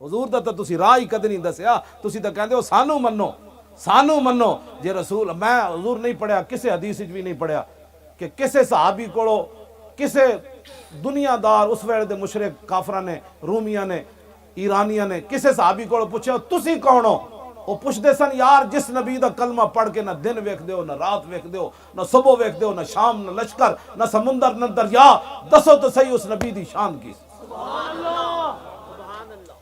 حضور دا تو تسی راہ ہی کدی نہیں دسیا، تسی تو کہندے ہو سانو منو، سانو منو جے رسول، میں حضور نہیں پڑھیا، کسے حدیث وچ بھی نہیں پڑھیا کہ کسے صحابی کولو کسے دنیا دار اس ویلے دے مشرک کافراں نے، رومیاں نے، ایرانیاں نے کسے صحابی کولو پوچھیا تسی کون ہو؟ وہ پوچھتے سن یار جس نبی دا کلمہ پڑھ کے نہ دن ویکھ دیو، نہ رات ویکھ دیو، نہ صبح ویکھ دیو، نہ شام، نہ لشکر، نہ سمندر، نہ دریا، دسو تو صحیح اس نبی دی شان کی۔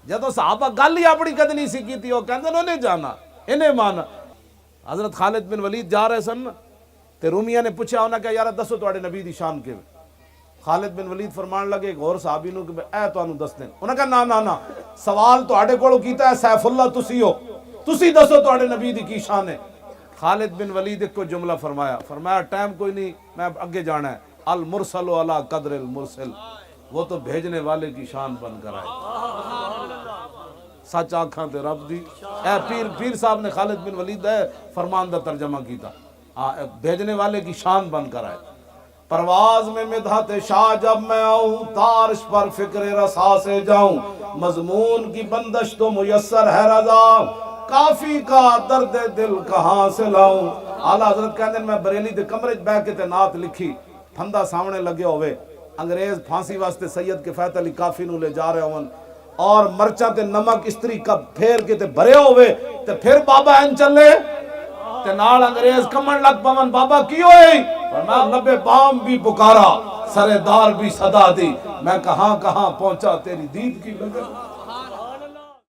جدو صحابہ گل ہی اپنی کد نہیں سی کیتی، وہ کہندے انہیں جانا انہیں مانا۔ حضرت خالد بن ولید جا رہے سن تے رومیہ نے پوچھا انہاں کہ یار دسو تواڈے نبی دی شان کیویں؟ خالد بن ولید فرمان لگے ایک اور صحابی نو کہ اے تانوں دس دیں، انہاں کہا نا نا نا، سوال تواڈے کولوں کیتا ہے سیف اللہ تسی ہو، تسی دسو تواڈے نبی دی کی شان ہے۔ خالد بن ولید ایک کو جملہ فرمایا ٹائم کوئی نہیں، میں اگے جانا ہے، المرسل علی قدر المرسل، وہ تو بھیجنے والے کی شان بن کر آئے۔ سچ آنکھاں تے رب دی، اے پیر صاحب نے خالد بن ولید ہے فرمان دا ترجمہ کیتا، بھیجنے والے کی شان بن کر آئے۔ پرواز میں مدحت شاہ جب میں آؤں، تارش پر فکر رسا سے جاؤں، مضمون کی بندش تو میسر ہے رضا، کافی کا درد دل کہاں سے لاؤں۔ اعلیٰ حضرت کہندے میں بریلی دے کمرے بیٹھ کے تے نعت لکھی، پھندا سامنے لگے ہوئے، انگریز پھانسی واسطے سید کفایت علی کافی نو لے جا رہے ہون، اور مرچاں تے نمک استری کپ پھیر کے تے بھرے ہوئے، تے پھر بابا این چلے تے نال انگریز کمن لگ پون، بابا کی ہوئی؟ فرمایا لبے بام بھی پکارا، سرے دار بھی صدا دی، میں کہاں کہاں پہنچا تیری دید کی لگن۔